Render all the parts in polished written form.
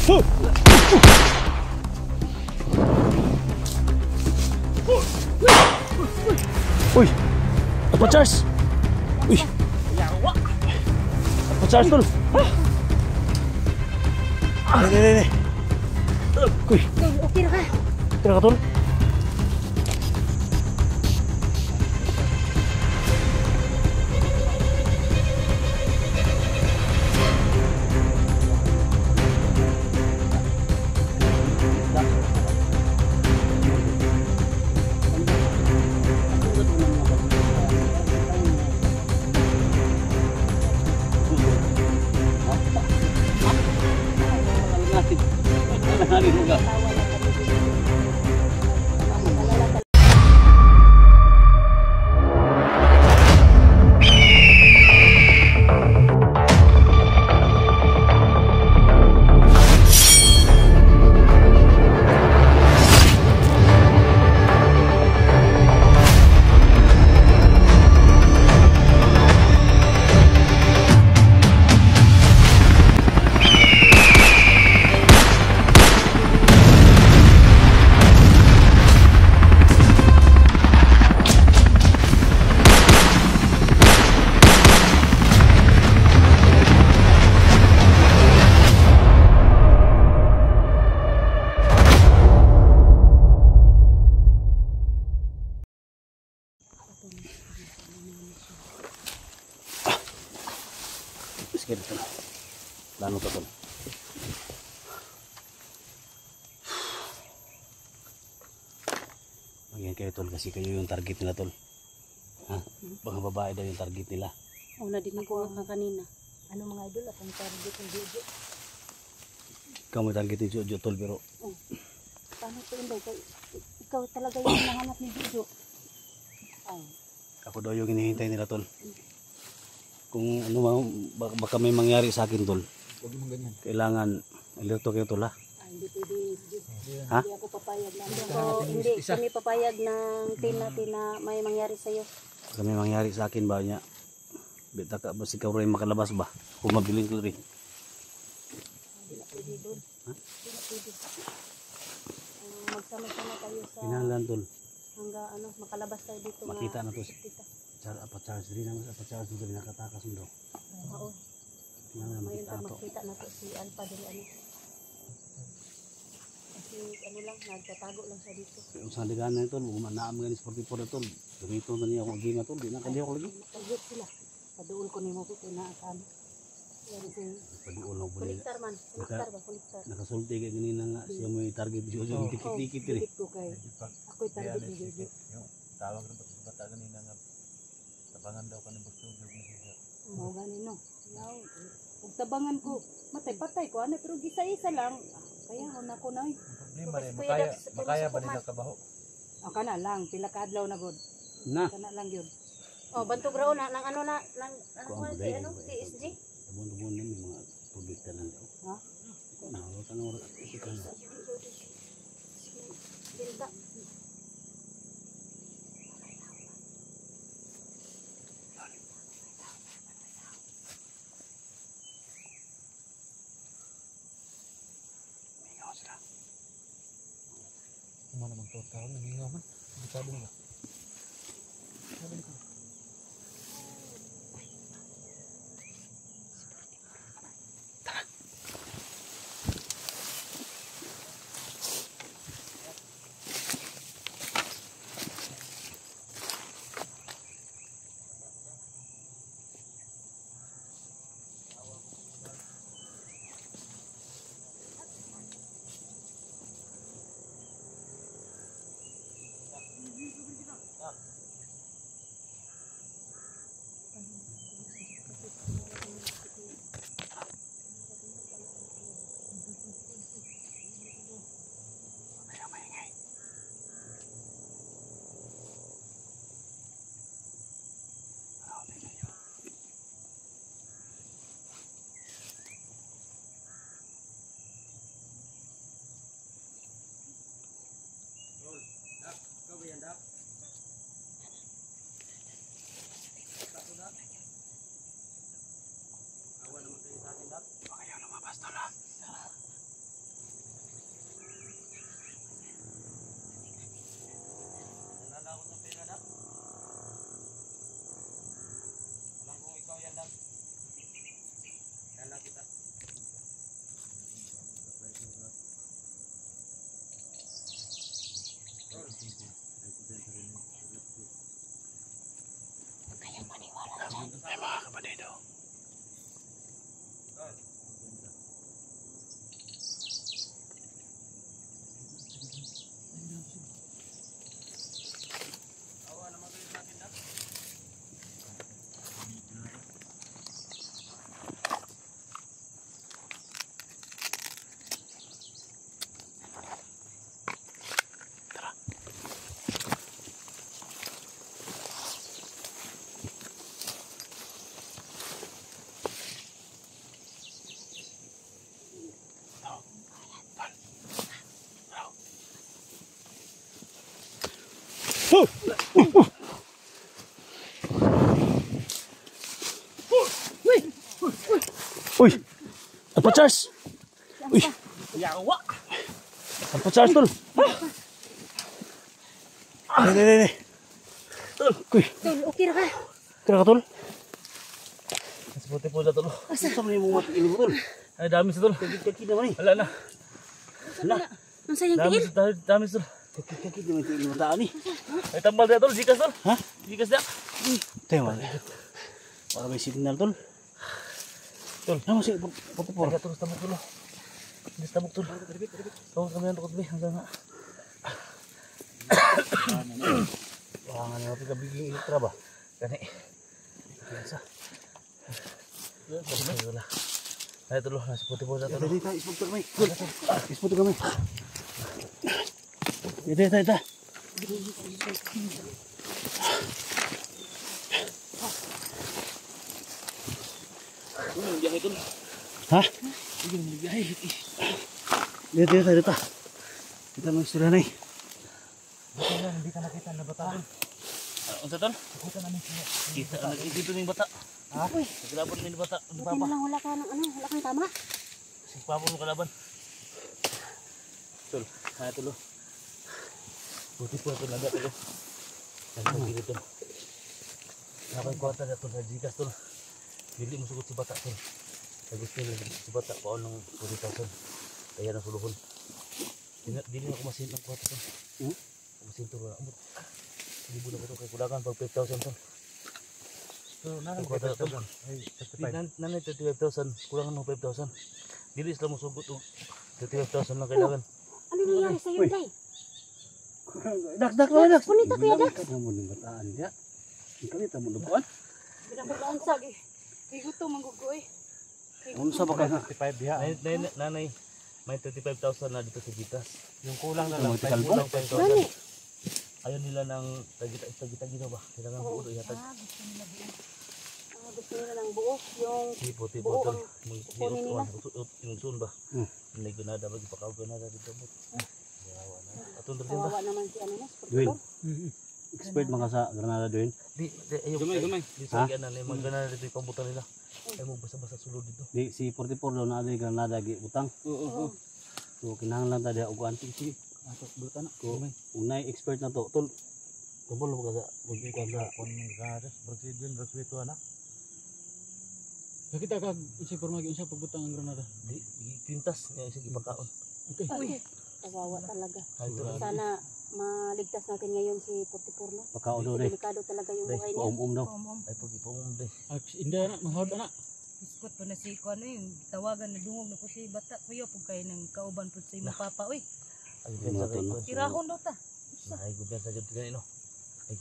Uy! Apa Charles? Uy! Apa Charles tol? Ini. Uy! Okay na ka? Tira ka tol? Sige tol. Lano to tol. Magyan kayo tol kasi kayo yung target nila tol. Ha? Mga babae daw yung target nila. Una din ko ka kanina. Ano mga idol akong target ng Jojo? Ikaw may target yung Jojo tol pero Paano to Inday? Ikaw talaga yung nahanap ni Jojo. Ay. ako daw yung hinihintay nila tol. Kung ano baka may mangyari sa akin tol. Huwag mo ganyan. Kailangan alerto kayo tol ha. Hindi pwede. Ha? Hindi ako papayag na. Hindi kami papayag ng tina may mangyari sa iyo. Baka may mangyari sa akin ba niya. Bita ka ba si ikaw rin makalabas ba? Kung mabiling ko rin. Hindi na pwede doon. Ha? Hindi na pwede. Magsama-sama tayo sa Kinahalan tol. hanggang ano makalabas tayo dito. Makita na to. Kita. Apa Charles din naman apa Charles din nakatakas mo daw. Oo. Kailangan Ngayon makita to. makita na to si Alpha din ano. Kasi ano lang nagtatago lang siya dito. Kung saan digan na ito, naam nga ni 44 na ito. Gamito na niya akong gima ito, di na kalihok lagi. Tagot sila. Paduol ko ni mo kung pinaakan. Yan si Paduol lang po nila. Kuliktar man. Kuliktar ba? Kuliktar. Nakasulti ka ganina nga siya mo yung target siya. Yung dikit-dikit rin. Dikit ko kay. Ako'y target ni Jojo. Tawag rin pa sa bata kanina nga. Tabangan daw ka ng bustog na siya. Oo, ganin no. Kung tabangan ko, matay-patay ko. Ano, pero gisa-isa lang. Kaya huna ko na eh. Problema rin, makaya ba nila kabaho? O ka na lang, pila ka adlaw na god. Na. Ka na lang yun. Oh, bantog raw na, nang ano na, nang ano si ano, si SG? Tabon-tabon na may mga tubig ka lang daw. Ha? Ano, tanong ito na. Bilda. Kumana naman to tao, nangingaw man. Sabi mo ba? Sabi ko. Ay mga kabadido. Uy! Apa Charles? Uy! Yawa! Apa Charles tol? Deh. Uy! Tol, okay ra ka? Kira ka tol? Mas puti po na tol. Asa mo yung mga ilong mo tol? Ay, dami sa tol. Kaki naman eh. Wala na. Hala. Ang sayang Dami tiil. sa dami sa tol. Kaki naman yung ilong mataan eh. Ay, tambal na tol. Jikas tol. Ha? Jikas na. Tayo mga. Baka may signal tol. Tol. Ano si Potipor? Taga tol, tabok tol. Hindi tabok tol. Tawag kami ng tukot be. Hanggang nga. Baka nga naman pagkabiging elektra ba? Gani. Biasa. Wala. Ay, tol. Nasa puti po na tol. Dito tayo, ispog kami. Ispog kami. Dito. Ano biyahe tol? Ha? Sige, biyahe. Dito. Kita mo istorya na eh. Hindi ka nakita na bata. Unsa tol? Kita namin kita dito ning bata. Ha? Uy. Naglabot ni bata. Ni Buti na papa. lang wala ka ng wala kang tama. Si papa mo kalaban. Tol, ay tol. Buti po ito naga tol. Ano dito tol? Nakay kwarta na tol sa Gcash tol. Dili mo sugot si bata tol. Sagot nila si bata paon ng 40,000. Kaya na suluhon. Dili na ko masin ang kwarta tol. Masin tol wala. Libo na ko tol kay kulangan pag 5,000 tol. So, nakang 5,000. Nanay 35,000, kulangan ng 5,000. Dili sila mo sugot og 35,000 lang kailangan. Ano nangyari sa iyo, Day? Dak lang dak. Kunita kuya Dak. Kamu mo ning bataan dia. Ikaw ta mo lubuan. Binabalaan sa gi. Iguto manggugoy. Unsa ba ka? 35 diha. Nanay, may 35,000 na dito sa Gitas. Yung kulang na lang, lang, 5,000. kulang Gani. 5,000. Ayaw nila ng tagita-gita ba? Kailangan buo do yatag. Gusto nila ng buo. Yung Tipo buo tol. ang kukunin nila. Yung sun ba? Hmm. Hindi ko na dapat ipakaw ko na dito mo. Yawa na. Atong dito ba? kawawa naman si ano na. Duin. Expert mga sa Granada Duin. Di ayaw. Gamay. Di Ha? sa gana na mga gana dito pambutan nila. Ay mo basa-basa sulod dito. Di si 44 daw na aday Granada gi utang. Oo. So kinahanglan ta dia og antik si atok butan ko. Unay expert na to tol. Tubol mo ka sa bugi ka sa Kon ka president respeto na. Kita kag isip pormagi unsa pagbutang ang Granada. Di pintas nga sige pagkaon. Okay. Uy. Kawawa talaga. Ay tol. Sana maligtas natin ngayon si 44 no. pagkao do Kasi day. delikado talaga yung buhay niya. Paum daw. Ay pagi po mo dai. Inda na mahawd na. Biskot po na si Kuano yung tawagan na dungog na po si bata kuya po kayo ng kauban po sa imong papa. Uy, Ay Mga pensa kay tol, no? kon. tirahon daw ta. Ay gubensa jud ganino. Ay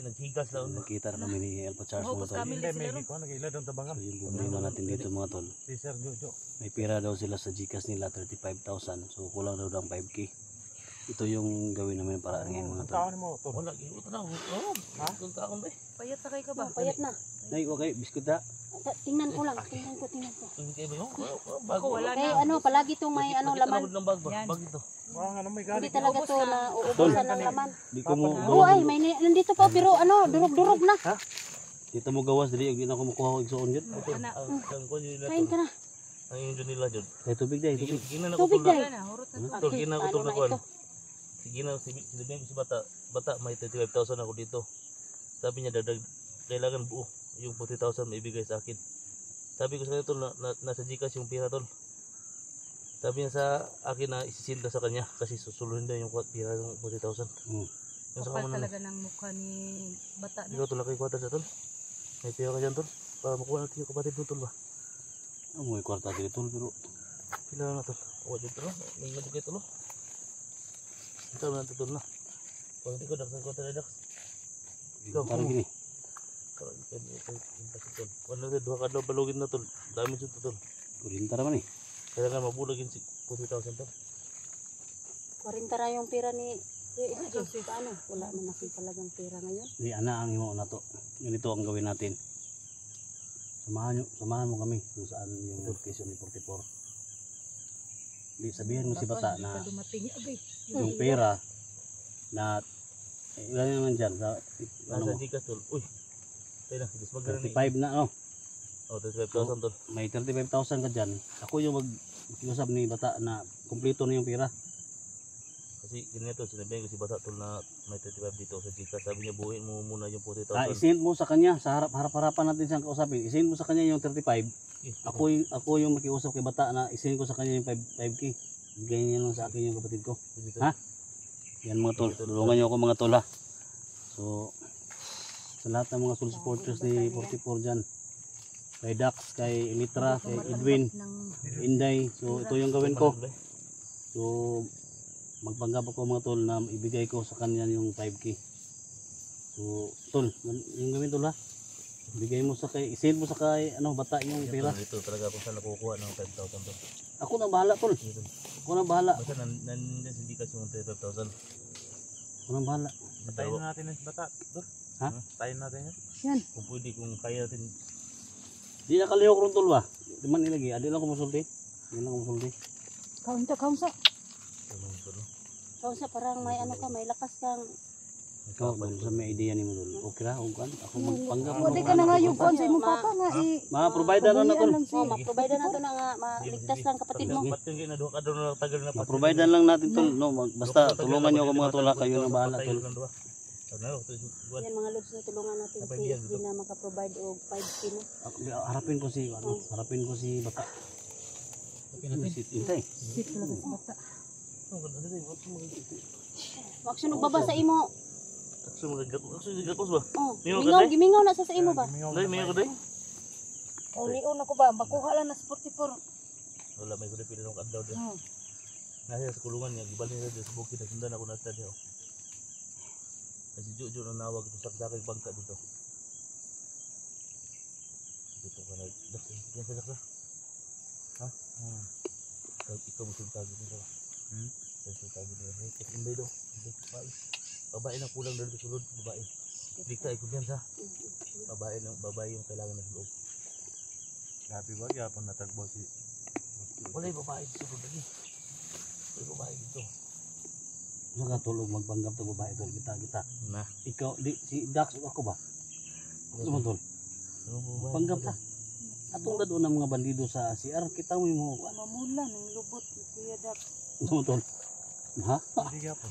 naghigas lang. Nakita na kami ni Alpa Charles Mahubos mga tol. kami sila ron. So yung problema natin dito mga tol. Si Sir Jojo. May pera daw sila sa Gcash nila 35,000. So kulang daw ng 5k. Ito yung gawin namin para ngayon mga tol. mo to. Wala gyud na. Oh, ha? Kung taon ba? Payat na kayo ka ba? Payat na. Nay, okay, biskut da. Tingnan ko lang. Tingnan ko. Hindi kayo ba yung bago Wala Kaya na. ano, palagi itong may ano laman. ng bag ba? Yan. Bag ito. Hindi talaga to na uubusan ng laman. Di ko mo Oo ay, may nandito pa pero ano, durog-durog na. dito mo gawas dili di na ako makuha og igsoon jud. Anak, Ang kon nila Kain ka to. na. Ang yun nila jud. Kay tubig day, tubig. Gina na Tubig ko day. wala na. Hurot na to. Tol, Okay, gina ko ano tol na na kuan. ito? Sige na si bata may 35,000 ako dito. Sabi niya dadag kailangan buo yung 40,000 maibigay sa akin. Sabi ko sa kanya tol nasa Gcash yung pera tol. Sabi niya sa akin na isisinda sa kanya kasi susuluhin daw yung pera ng 40,000. Hmm. Yung sa Kapal kaman na. talaga ng mukha ni bata Ikaw na. tol kay kwata sa tol. May pera ka dyan tol. Para makuha natin yung kapatid mo tol ba? Amo may kwarta dito tol pero Pila na tol. Awa dyan tol. May nga dyan tol. Ito na natin tol na. Kung hindi ko daksan ko talaga. Ikaw, parang gini. Kalau ikan tol. Wala na dua kadlaw balugin na tol. Dami dyan tol. Kurinta naman eh. Kailangan mabulagin si 40,000 tol. 40 ra yung pera ni paano? Wala man na talagang pera ngayon. Di ana ang imo na to. Ganito ang gawin natin. Samahan mo kami kung saan yung location ni 44. Di sabihin mo si bata na dumating agay. yung pera na ilan naman dyan sa ano Nasa mo, Gcash tol. Uy. Tayo na. Gusto magkano ni. 35 na no. Oh, 35,000 tol. May 35,000 ka dyan. Ako yung mag-usap ni bata na kumpleto na yung pera. Kasi ganito, sinabihan ko si bata tol na may 35 dito sa Gcash. Sabi niya buuin mo muna yung 40,000. Isend mo sa kanya sa harap-harapan natin siyang kausapin. Isend mo sa kanya yung 35. Ako yung makiusap kay bata na isend ko sa kanya yung 5K. Bigay niya lang sa akin yung kapatid ko. Ha? Yan mga tol. Tulungan niyo ako mga tol ha. So sa lahat ng mga soul supporters ni 44 dyan. Kay Dax, kay Emitra, kay Edwin, Inday. So ito yung gawin ko. So magpanggap ako mga tol na ibigay ko sa kanya yung 5K. So tol, yung gawin tol ha. Bigay mo sa kay, isend mo sa kay ano bata yung pera. Ito talaga kung saan nakukuha ng 5,000 tol. Ako na bahala tol. Ako na bahala. Basta nandiyan si Gcash yung 35,000. Ako na bahala. Patayin na natin yung bata. Ha? Patayin natin yan. Yan. Kung pwede, kung kaya natin. Di na kalihok ron tol ba? Di man ilagi. Adi lang kumusulti. Di lang kumusulti. Kaun sa. Ano ito no? Kaun sa parang may ano ka, may lakas kang. Ikaw, dun sa may idea ni mo dun. Okay ra, ugan. Ako magpanggap. Pwede ka na nga yung kuwan sa imong papa nga Ma-provide na na tol. Oh, ma-provide na to na nga maligtas lang kapatid mo. Ba't yung ginaduha ka doon na tagal na Ma-provide lang natin tol. No, basta tulungan niyo ako mga tol ha. Kayo na bahala tol. Yan mga lods na tulungan natin si SG na makaprovide og 5 kilo. Harapin ko si ano, harapin ko si bata. Intay. Sit talaga si bata. Action baba sa imo. Gapos ba? Oh, Mingaw ka, mingaw, day? gimingaw na sa imo ba? Day, may ako day? Ulion ako ba? Makuha lang na sa 44. Wala, may kundi pili ng kadlaw din. Oh. Nasa sa kulungan niya, gibali na dito sa bukid. Nasundan ako na sa diyo. Kasi Jojo na nawag ito sa aking bangka dito. Dito ka na. Yan sa laksa. Ha? Ikaw mo sintagi dito. Ikaw sintagi dito. Kasi inday daw. Inday babae. Babae na kulang dito sa sulod. Babae. Dikta, kumpiyansa. Babae yung kailangan na sa loob. Grabe ba? Gapon natagbo si... Wala yung babae dito sa loob. Wala yung babae dito. Saka tulog magpanggap to babae tol kita. Nah. Ikaw di si Dax ako ba? Ano man tol? Panggap ta. Atong dado ng mga bandido sa CR kita mo mo. Mamula ng lubot ni Kuya Dax. Ano man tol? Ha? Hindi gapon.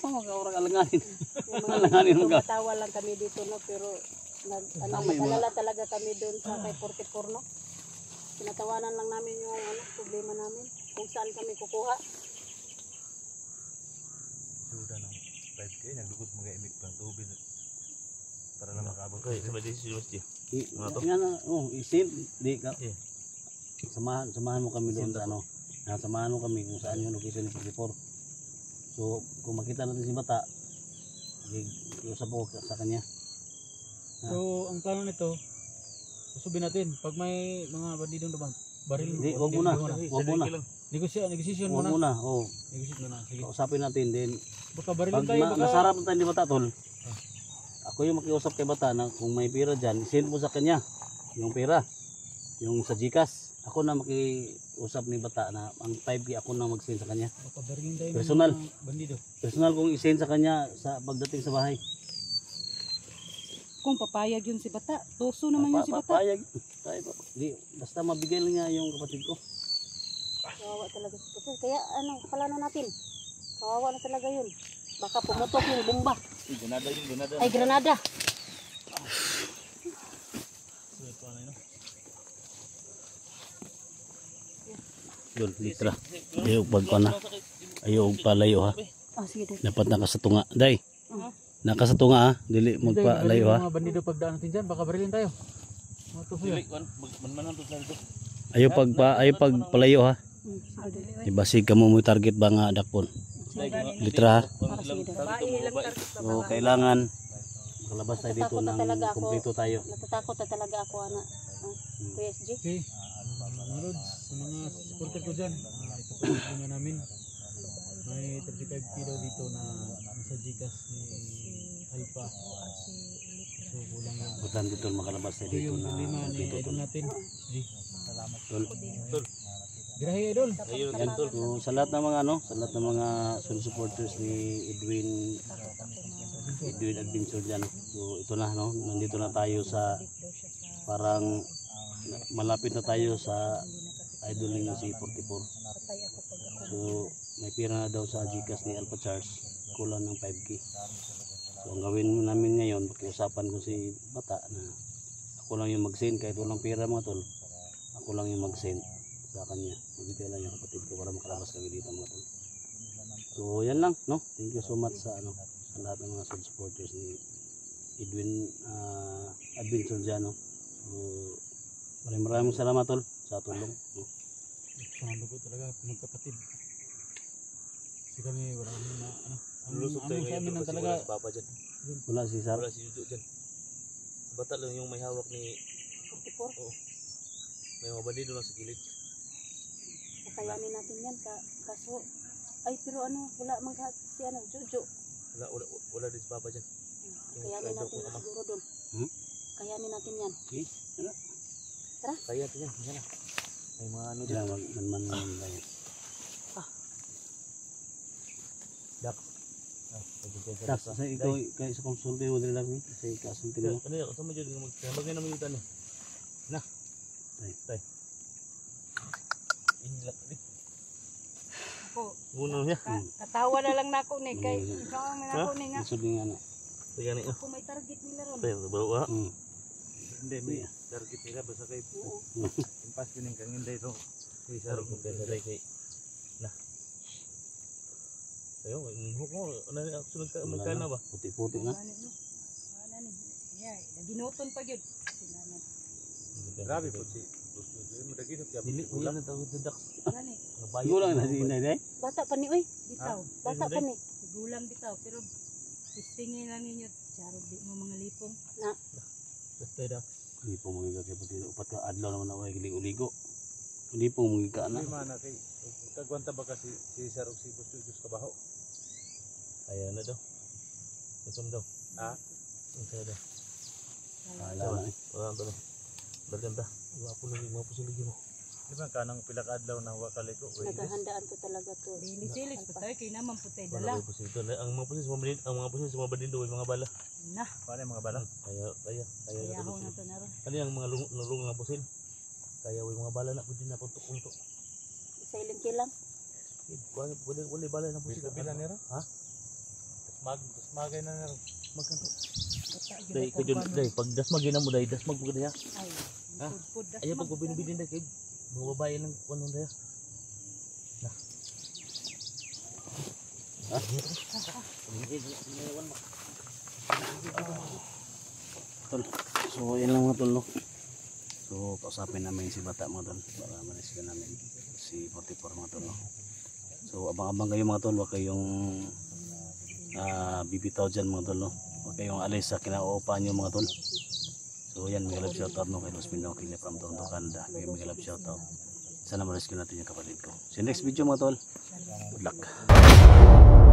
Mga orang alanganin. Yung Alanganin mga ka. tumatawa lang kami dito no pero Tama yung nag-alala talaga kami doon sa kay 44 no. Tinatawanan lang namin yung problema namin kung saan kami kukuha. Suda ng 5K. Naglugot mga imig pang tubig. Para na makaabot. Okay, sabay din si Sebastian. Ano to? Nga na, isin di ka. Yeah. Samahan mo kami doon sa ano. Samahan mo kami kung saan yung location ni 44. So, kung makita natin si bata, iusap ko sa kanya. So, ang plano nito, susubin natin. Pag may mga bandidong naman, baril Hindi, wag muna. Wag muna. Negosasyon Wag muna. muna. Oh, Negosasyon muna. Sige. kausapin natin din. Baka baril Pag tayo. Baka... nasarap na tayo ni bata tol, ako yung makiusap kay bata na kung may pera dyan, send mo sa kanya yung pera. Yung sa Gcash. Ako na makiusap ni bata na ang 5K ako na mag-send sa kanya. Baka baril tayo. Personal. Ng mga bandido. Personal kong i-send sa kanya sa pagdating sa bahay. Kung papayag yun si bata, tuso naman yun si bata. Papayag. Di, basta mabigay lang niya yung kapatid ko. Kawawa talaga si bata. Kaya ano, plano natin. Kawawa na talaga yun. Baka pumutok yung bomba. Granada yung granada. Ay, granada. Doon, litra. Ayaw pagpa na. Ayaw palayo ha. Oh, sige dito. Dapat nakasatunga. Day. Nakasatunga ha. Dili magpalayo ha. Mga bandido pagdaan natin dyan, baka barilin tayo. Mga to siya. Dili kon man to dito. Ayo pag palayo ha. Ibasig ka mo target ba nga dakpon. Litra ha. Babae lang target So babae. kailangan makalabas tayo dito Natatakot na ng talaga ako. kumpleto tayo. Natatakot na talaga ako, ana. Kuya SG. Okay. Mga Lods, sa mga supporter ko dyan, ito po yung puno namin. May 35k daw dito na nasa Gcash ni Alpha. So kulang lang. Butan dito makalabas tayo Ito dito yung na problema ni kumpleto idol tol. natin. G. Tol. Grahe idol. Yan tol. So, sa lahat ng mga sa lahat ng mga supporters ni Edwin Adventure dyan. So ito na nandito na tayo sa parang malapit na tayo sa idol niya si 44. So may pira na daw sa Gcash ni Alpha Charles, kulang ng 5k. So ang gawin namin ngayon, pakiusapan ko si bata na ako lang yung mag-send kahit walang pira mga tol. Ako lang yung mag-send sa kanya. Magbigay lang yung kapatid ko para makalabas kami dito mga tol. So yan lang, no? Thank you so much sa sa lahat ng mga supporters ni Edwin Adventure dyan, no? So maraming salamat tol sa tulong, no? Sando ko talaga magkapatid. Kasi kami wala kami na ang Lusog tayo sa ngayon amin lang kasi talaga. wala si Papa dyan. Wala si Sar. Wala si Juju dyan. Bata lang yung may hawak ni 44. may mga bandido lang sa gilid. Kakayanin natin yan. Kaso, ay pero wala si Jojo. Wala din si Papa dyan. Kayanin natin yan siguro doon. Kayanin natin yan. Okay? Ano? Kaya ito yan. Yan na. May mga ano dyan. Yan, man yan. Dak. Tas, sa ikaw, kaya sa konsulti mo din lang ni, sa kasulti mo. Ano yan? Kasama dyan. Magkaya naman yung tanong. Na. Tay. Inilap rin. Ako, Uno niya. katawa na lang nako ni kay ikaw ang nako ni nga. Kasulti nga na. Kaya niya. Kung may target nila ron. Tay, bawa. Hindi, may target nila basta kay impas kining kang hindi ito. Kaya sarap mo kaya tay kay. Na. Ayo, huk mo. Ano ako sunod ka? Magkana ba? Puti-puti na. Ano ni? Yeah, ginuton pa gyud. Grabe po si Madaginot ya. Dili, wala na tawag dadak. Gani, Gulang na si Inay, day. Bata pa ni, uy. bitaw. Bata pa ni. Gulang bitaw pero tistingin lang ninyo charog di mo mga lipong. Basta dak. Hindi po mga kay puti. Upat ka adlaw naman na way giling-uligo. Hindi po mga ka na. Hindi man na kay kagwanta ba kasi si Sarok si Gusto Kabaho. Kaya na daw. Ito daw. Ha? Kaya daw. Wala na eh. Wala to. Bergan ta. Wa po lagi mo po sila mo. Di ba kanang pilakadlaw ng wakali ko. Naghahandaan to talaga to. Silis pa tayo kay naman putay Wala dala. po sila. Ang mga pulis mga bandido ay mga bala. Na, Paano yung mga bala? Kaya kaya ho na to naron. Ano yung mga lulung nga pusil? Kaya way mga bala na pwede na puntok-puntok. Silent kill lang. Wala bala na pusil. Bila nero? Ha? Tasmagay na nero. Magkanto. Bata gyud Dai ako ko jud kuwan. dai pag dasmag na mo dai dasmag pud daya. Ay, Ha? pud das. Ayo pag binubidin dai kay mga babae lang kuno daya. Ha? Tol. So yan lang mga tol, no? So kausapin namin si bata mga tol para manisgan namin si 44 mga tol, no? So abang-abang kayo mga tol, huwag kayong bibitaw dyan mga tol, no? Huwag kayong alis sa kinauupahan nyo mga tol. So yan, mga love shoutout, no? Kay Los Pindong Kili from Toronto, Canada. Mga love shoutout. Sana ma-rescue natin yung kapatid ko. See you next video mga tol. Good luck.